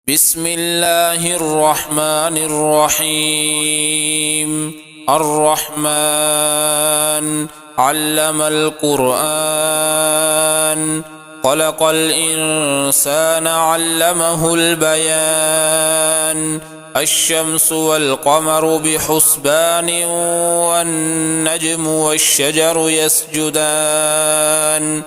بسم الله الرحمن الرحيم. الرحمن علم القرآن، خلق الإنسان علمه البيان. الشمس والقمر بحسبان، والنجم والشجر يسجدان.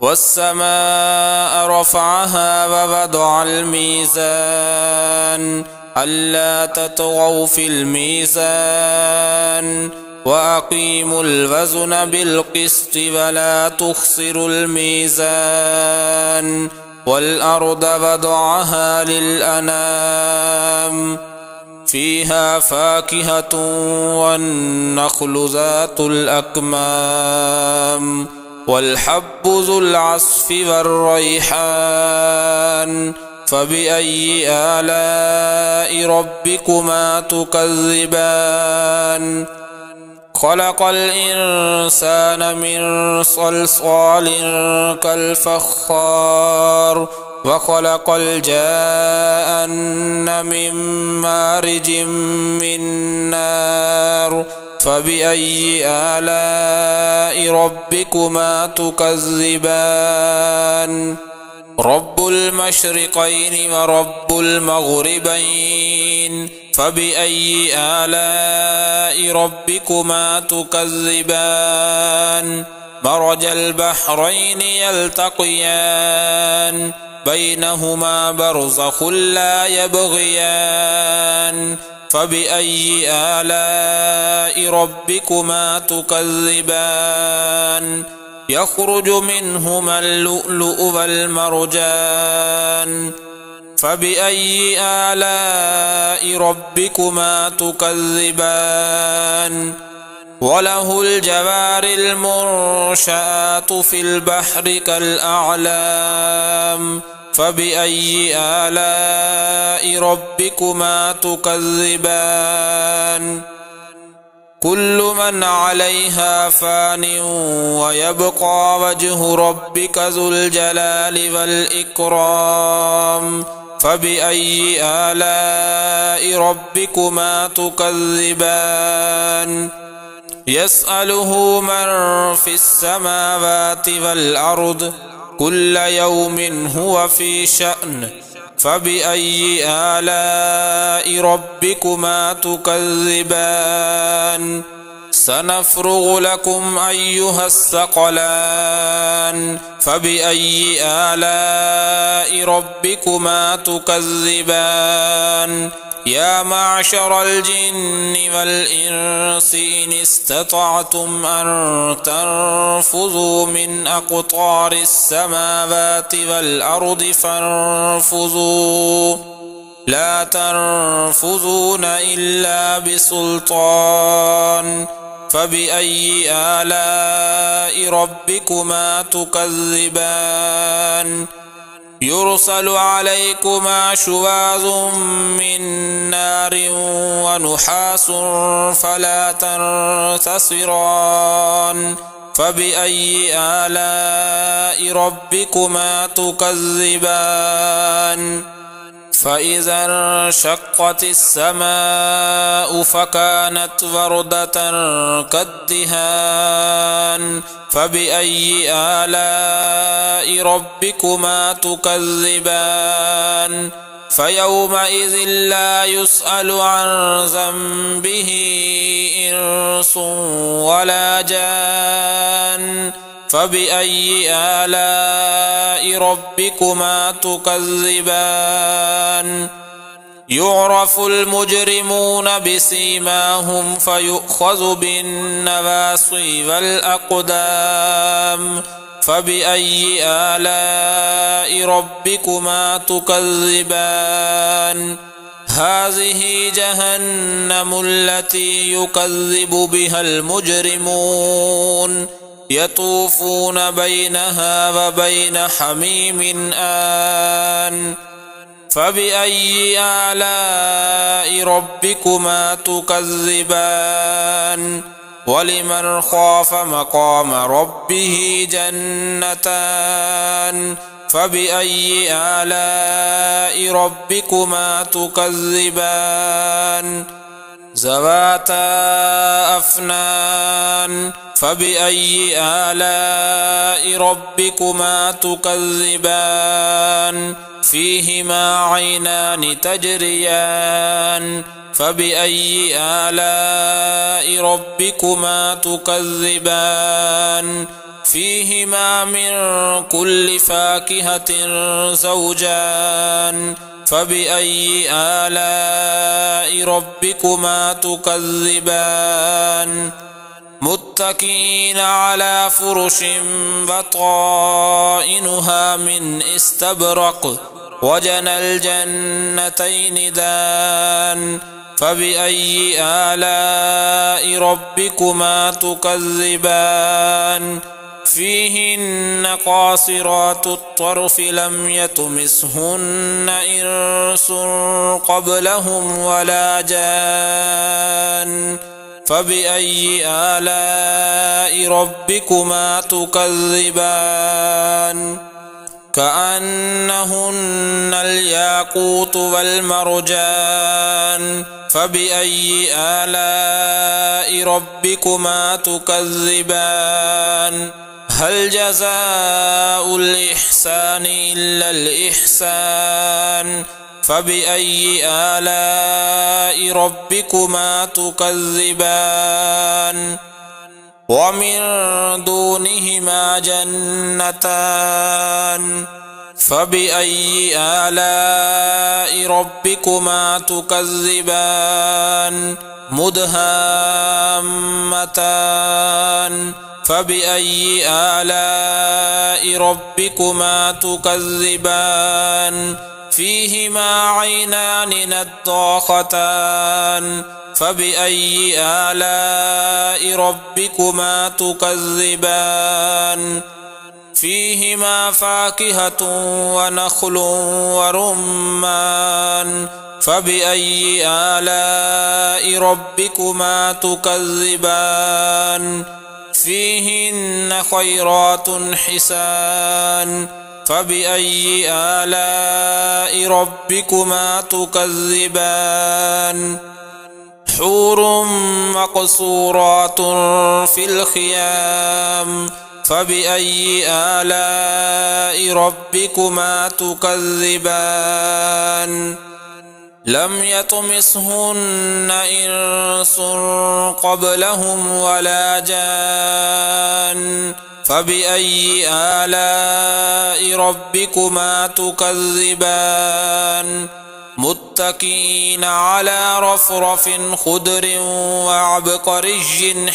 والسماء رفعها ووضع الميزان، ألا تطغوا في الميزان، وأقيموا الوزن بالقسط ولا تخسروا الميزان. والأرض وضعها للأنام، فيها فاكهة والنخل ذات الأكمام، والحب ذو العصف والريحان. فبأي آلاء ربكما تكذبان؟ خلق الإنسان من صلصال كالفخار، وخلق الجان من مارج من نار. فبأي آلاء ربكما تكذبان؟ رب المشرقين ورب المغربين، فبأي آلاء ربكما تكذبان؟ مرج البحرين يلتقيان، بينهما برزخ لا يبغيان. فبأي آلاء ربكما تكذبان؟ يخرج منهما اللؤلؤ والمرجان. فبأي آلاء ربكما تكذبان؟ وله الجوار المنشآت في البحر كالأعلام. فبأي آلاء ربكما تكذبان؟ كل من عليها فان، ويبقى وجه ربك ذو الجلال والإكرام. فبأي آلاء ربكما تكذبان؟ يسأله من في السماوات والأرض، كل يوم هو في شأن. فبأي آلاء ربكما تكذبان؟ سنفرغ لكم أيها الثقلان. فبأي آلاء ربكما تكذبان؟ يا معشر الجن والإنس إن استطعتم أن تنفذوا من أقطار السماوات والأرض فانفذوا، لا تنفذون إلا بسلطان. فبأي آلاء ربكما تكذبان؟ يرسل عليكما شواظ من نار ونحاس فلا تنتصران. فبأي آلاء ربكما تكذبان؟ فإذا انشقت السماء فكانت وردة كالدهان. فبأي آلاء ربكما تكذبان؟ فيومئذ لا يسأل عن ذنبه إنس ولا جان. فبأي آلاء ربكما تكذبان؟ يعرف المجرمون بسيماهم فيؤخذ بالنواصي والأقدام. فبأي آلاء ربكما تكذبان؟ هذه جهنم التي يكذب بها المجرمون، يطوفون بينها وبين حميم آن. فبأي آلاء ربكما تكذبان؟ ولمن خاف مقام ربه جنتان، فبأي آلاء ربكما تكذبان ذواتا أفنان فبأي آلاء ربكما تكذبان فيهما عينان تجريان فبأي آلاء ربكما تكذبان فيهما من كل فاكهة زوجان فبأي آلاء ربكما تكذبان متكئين على فرش بطائنها من استبرق وجنى الجنتين دان فبأي آلاء ربكما تكذبان فيهن قاصرات الطرف لم يطمثهن إنس قبلهم ولا جان فبأي آلاء ربكما تكذبان كأنهن الياقوت والمرجان فبأي آلاء ربكما تكذبان هل جزاء الإحسان إلا الإحسان فبأي آلاء ربكما تكذبان ومن دونهما جنتان فبأي آلاء ربكما تكذبان مدهامتان فبأي آلاء ربكما تكذبان فيهما عينان نضاختان فبأي آلاء ربكما تكذبان فيهما فاكهة ونخل ورمان فبأي آلاء ربكما تكذبان فيهن خيرات حسان فبأي آلاء ربكما تكذبان حور مقصورات في الخيام فبأي آلاء ربكما تكذبان لم يطمثهن إنس قبلهم ولا جان فبأي آلاء ربكما تكذبان متكئين على رفرف خضر وعبقري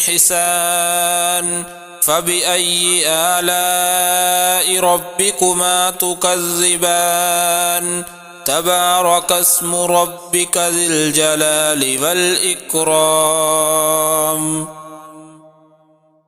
حسان فبأي آلاء ربكما تكذبان تبارك اسم ربك ذي الجلال والإكرام